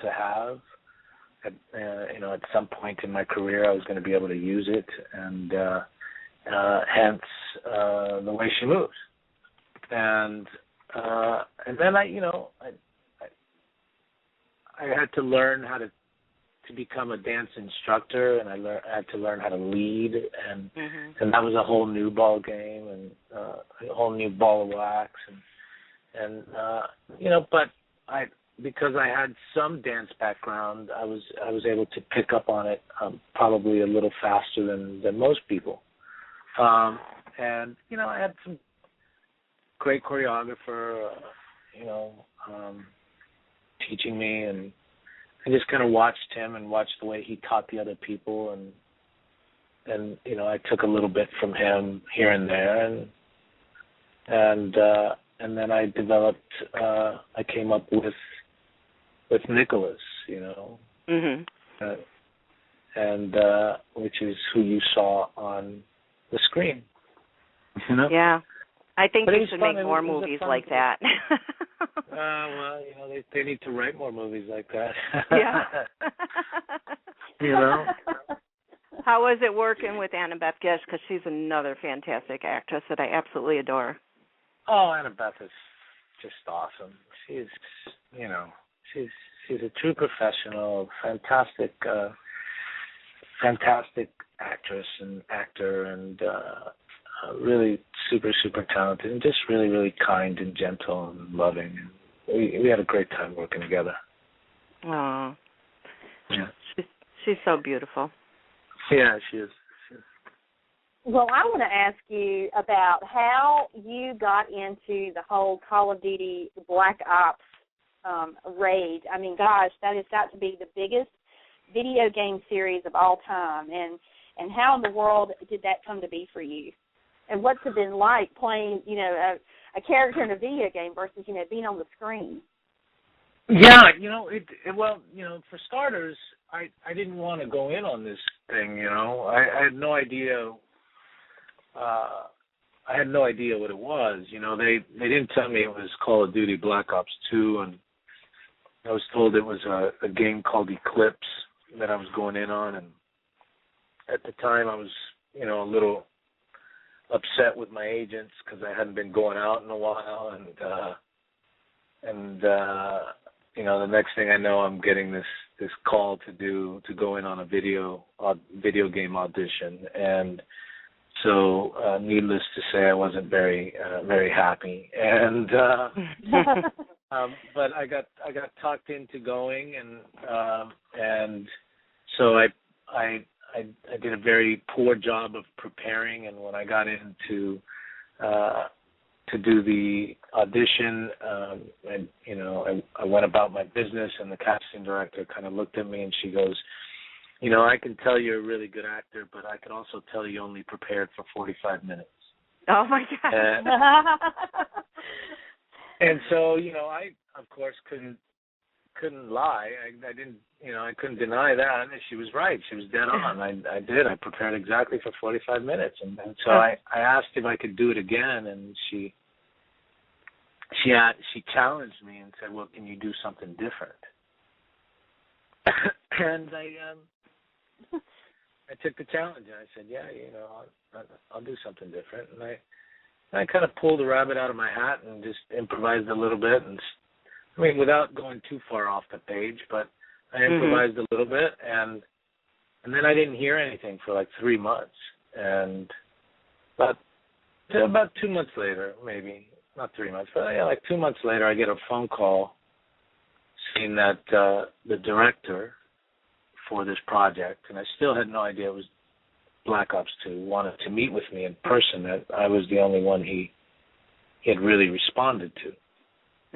to have. At some point in my career, I was going to be able to use it, and hence the way she moves. And then I had to learn how to become a dance instructor, and I had to learn how to lead, and that was a whole new ball game, and a whole new ball of wax, and but because I had some dance background, I was able to pick up on it probably a little faster than most people, and I had some great choreographer, teaching me, and I just kind of watched him and watched the way he taught the other people, and I took a little bit from him here and there, and then I developed. I came up with Nicholas, and which is who you saw on the screen. Yeah, I think they should make more movies like that. Well, they need to write more movies like that. Yeah. How was it working with Annabeth Gish? Because she's another fantastic actress that I absolutely adore. Oh, Annabeth is just awesome. She's a true professional, fantastic actress and actor, and really super, super talented, and just really, really kind and gentle and loving. We had a great time working together. Oh, yeah. She's so beautiful. Yeah, she is. Well, I want to ask you about how you got into the whole Call of Duty Black Ops raid. I mean, gosh, that has got to be the biggest video game series of all time. And how in the world did that come to be for you? And what's it been like playing, a character in a video game versus, being on the screen? Yeah, for starters, I didn't want to go in on this thing, I had no idea. I had no idea what it was. They didn't tell me it was Call of Duty Black Ops 2, and I was told it was a game called Eclipse that I was going in on, and at the time I was, a little upset with my agents because I hadn't been going out in a while, and the next thing I know, I'm getting this call to go in on a video game audition, and so needless to say, I wasn't very happy, and but I got talked into going, and so I did a very poor job of preparing, and when I got in to do the audition, I went about my business, and the casting director kind of looked at me, and she goes, I can tell you're a really good actor, but I can also tell you only prepared for 45 minutes. Oh, my God. And so, I, of course, couldn't lie. I didn't, I couldn't deny that. And she was right. She was dead on. I did. I prepared exactly for 45 minutes. And so I asked if I could do it again, and she challenged me and said, well, can you do something different? And I took the challenge, and I said, yeah, I'll do something different. And I kind of pulled a rabbit out of my hat and just improvised a little bit, and without going too far off the page, but I improvised a little bit, and then I didn't hear anything for like 3 months, and about 2 months later, maybe not 3 months, but like 2 months later, I get a phone call saying that the director for this project, and I still had no idea it was Black Ops 2, wanted to meet with me in person. That I was the only one he had really responded to.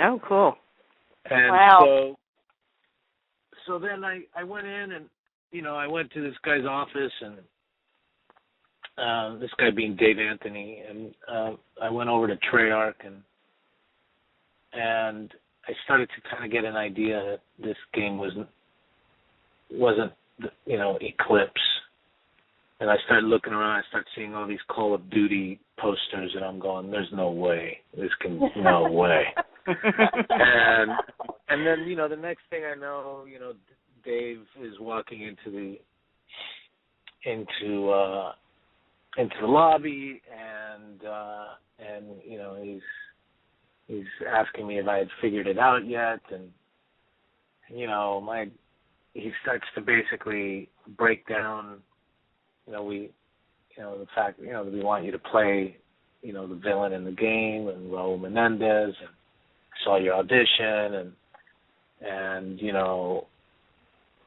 Oh, cool. And wow. So then I went in, and I went to this guy's office, and this guy being Dave Anthony, and I went over to Treyarch, and I started to kind of get an idea that this game wasn't Eclipse. And I started looking around. I started seeing all these Call of Duty posters, and I'm going, "There's no way. No way." and then, you know, the next thing I know, you know, Dave is walking into the lobby, and you know, he's asking me if I had figured it out yet, and you know, he starts to basically break down, you know, the fact, you know, that we want you to play, you know, the villain in the game, and Raul Menendez, and saw your audition, and you know,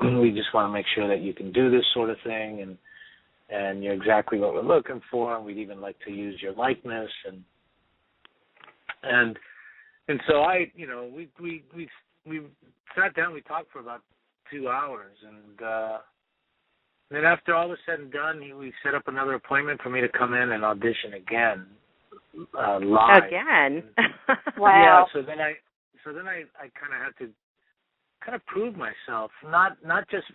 we just want to make sure that you can do this sort of thing, and you're exactly what we're looking for, and we'd even like to use your likeness, and so I, you know, we sat down, we talked for about 2 hours, and then after all was said and done, we set up another appointment for me to come in and audition again, live. Again? Wow. Yeah. So then I kind of had to prove myself, not just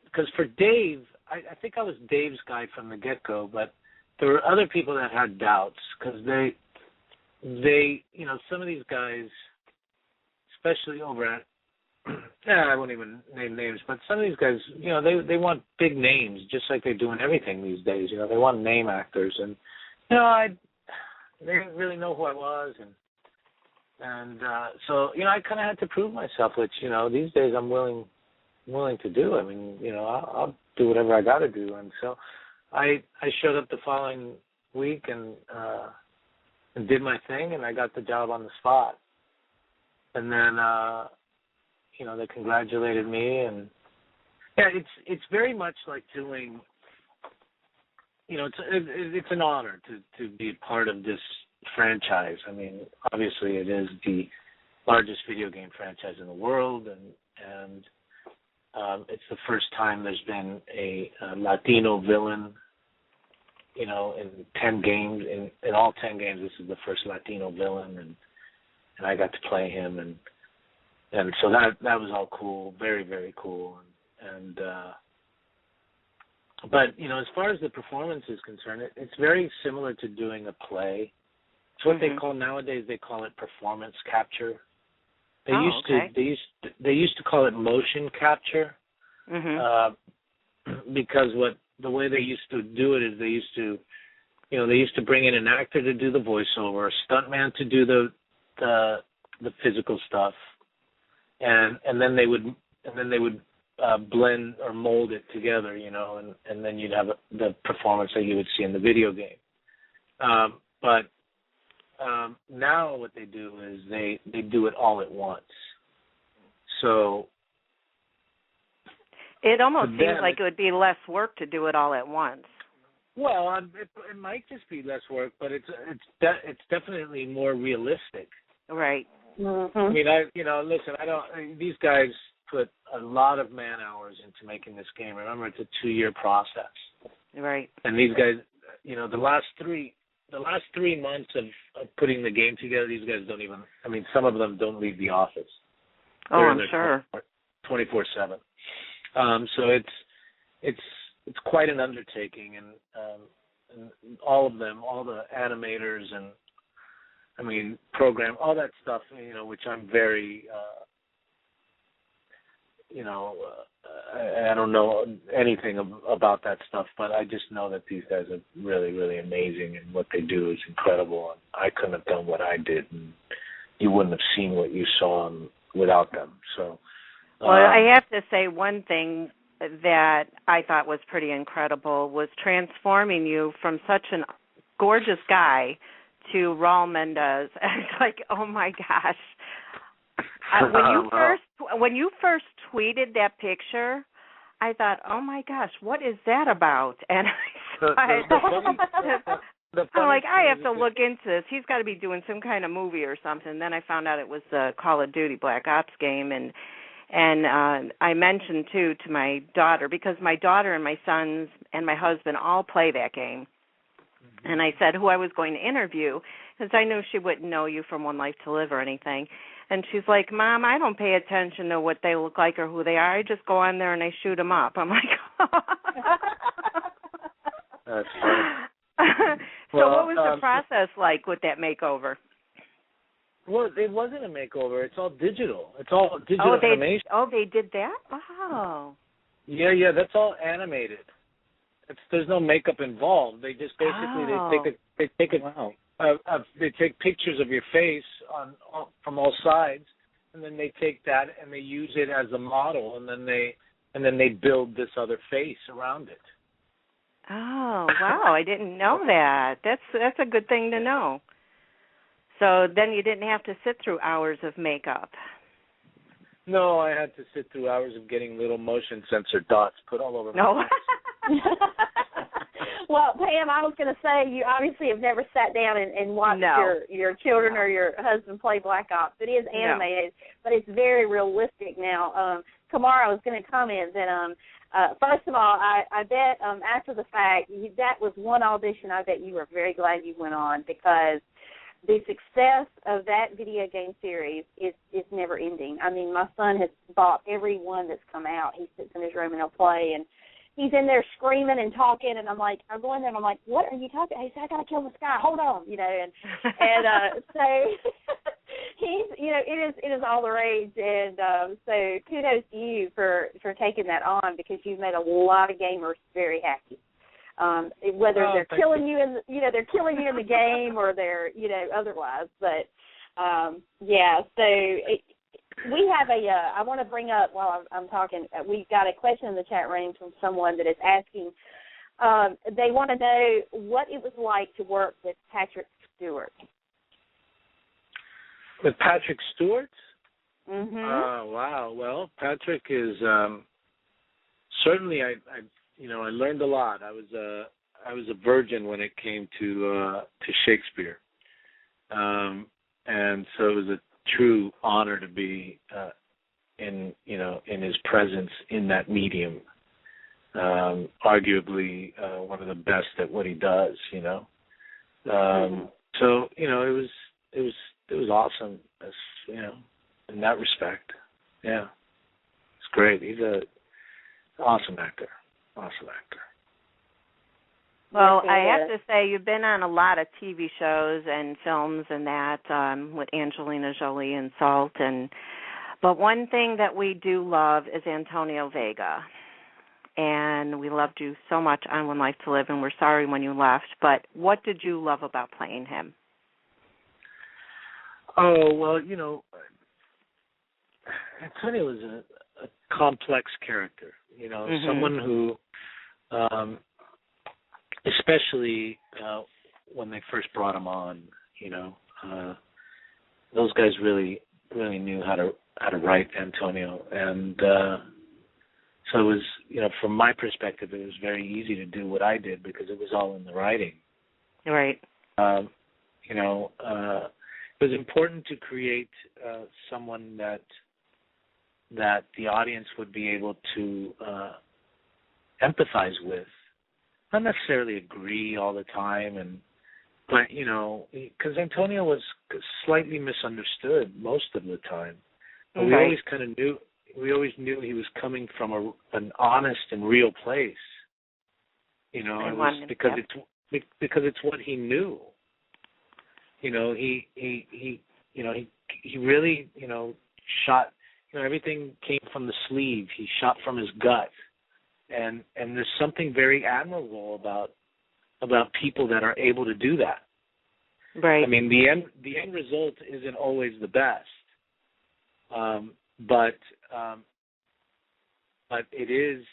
because for Dave, I think I was Dave's guy from the get-go, but there were other people that had doubts, because they, you know, some of these guys, especially over at, I won't even name names, but some of these guys, you know, they want big names, just like they do in everything these days. You know, they want name actors, and you know, they didn't really know who I was, and so, you know, I kind of had to prove myself, which, you know, these days I'm willing to do. I mean, you know, I'll do whatever I got to do, and so I showed up the following week and did my thing, and I got the job on the spot, and then you know, they congratulated me, and yeah, it's very much like doing, you know, it's an honor to be part of this franchise. I mean, obviously it is the largest video game franchise in the world, and it's the first time there's been a Latino villain, you know, in 10 games. In all 10 games, this is the first Latino villain, and I got to play him, and so that was all cool, very, very cool, and but, you know, as far as the performance is concerned, it's very similar to doing a play. It's what they call nowadays. They call it performance capture. They used to call it motion capture, because the way they used to do it is they used to bring in an actor to do the voiceover, a stuntman to do the physical stuff, and then they would blend or mold it together, you know, and then you'd have the performance that you would see in the video game. But now what they do is they do it all at once. So it almost seems like it would be less work to do it all at once. Well, it might just be less work, but it's definitely more realistic. Right. Mm-hmm. I mean, these guys put a lot of man hours into making this game. Remember, it's a 2-year process. Right. And these guys, you know, the last 3 months of putting the game together, these guys don't even, I mean, some of them don't leave the office. Oh, I'm sure. 24/7. So it's quite an undertaking, and all of them, all the animators and, I mean, program, all that stuff, you know, which I'm very, you know, I don't know anything about that stuff, but I just know that these guys are really, really amazing, and what they do is incredible. And I couldn't have done what I did, and you wouldn't have seen what you saw without them. So, well, I have to say one thing that I thought was pretty incredible was transforming you from such a gorgeous guy to Raul Menendez. It's like, oh my gosh. When you first tweeted that picture, I thought, oh my gosh, what is that about? And I'm like, I have to look into this. He's got to be doing some kind of movie or something. Then I found out it was the Call of Duty Black Ops game, and I mentioned too to my daughter, because my daughter and my sons and my husband all play that game. And I said who I was going to interview, because I knew she wouldn't know you from One Life to Live or anything. And she's like, Mom, I don't pay attention to what they look like or who they are. I just go on there and I shoot them up. I'm like, That's funny. So what was the process like with that makeover? Well, it wasn't a makeover. It's all digital. It's all digital animation. They did that? Wow. Yeah, that's all animated. There's no makeup involved. They just basically they take pictures of your face from all sides, and then they take that and they use it as a model, and then they build this other face around it. Oh, wow, I didn't know that. That's a good thing to know. So then you didn't have to sit through hours of makeup. No, I had to sit through hours of getting little motion sensor dots put all over my face. Well, Pam, I was going to say, you obviously have never sat down and watched your children or your husband play Black Ops. It is animated, but it's very realistic now. Kamar, I was going to comment that, first of all, I bet after the fact, that was one audition I bet you were very glad you went on, because the success of that video game series is never ending. I mean, my son has bought every one that's come out. He sits in his room and he'll play, and he's in there screaming and talking, and I'm go in there and I'm like, what are you talking? He said, I got to kill this guy. Hold on, and so he's, it is all the rage, and so kudos to you for taking that on, because you've made a lot of gamers very happy. Whether they're killing you in, they're killing you in the game, or they're, otherwise. But we have I want to bring up while I'm talking. We've got a question in the chat room from someone that is asking. They want to know what it was like to work with Patrick Stewart. With Patrick Stewart? Mm-hmm. Wow. Well, Patrick is certainly I learned a lot. I was a virgin when it came to Shakespeare, and so it was a true honor to be in his presence in that medium. Arguably one of the best at what he does. So it was awesome. As, in that respect, yeah, it's great. He's an awesome actor. Awesome actor. Well, I have to say, you've been on a lot of TV shows and films and that with Angelina Jolie and Salt, but one thing that we do love is Antonio Vega, and we loved you so much on One Life to Live, and we're sorry when you left. But what did you love about playing him? Oh, well, Antonio was a complex character. Someone who, especially when they first brought him on, those guys really knew how to write Antonio, and so it was, from my perspective, it was very easy to do what I did because it was all in the writing. Right. It was important to create someone that the audience would be able to empathize with, not necessarily agree all the time, but because Antonio was slightly misunderstood most of the time. But we always kind of knew. We always knew he was coming from an honest and real place. It was because it's what he knew. He really shot. Everything came from the sleeve. He shot from his gut, and there's something very admirable about people that are able to do that. Right. I mean, the end result isn't always the best, but it is.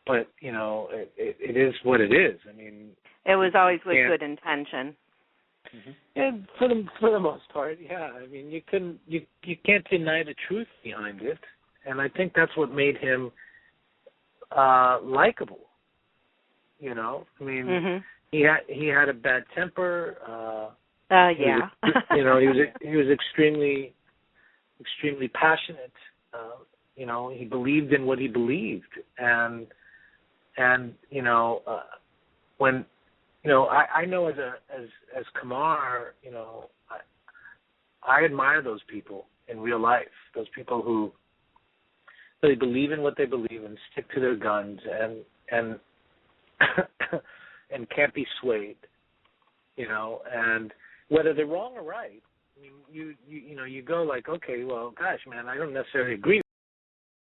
It is what it is. I mean, it was always with good intention. Mm-hmm. And for the most part, yeah. I mean, you can't deny the truth behind it, and I think that's what made him likable. I mean, he had a bad temper. Yeah. He was extremely passionate. He believed in what he believed, and when. I know as Kamar, I admire those people in real life. Those people who really believe in what they believe and stick to their guns and and can't be swayed. And whether they're wrong or right, I mean, you know, you go like, okay, well, gosh, man, I don't necessarily agree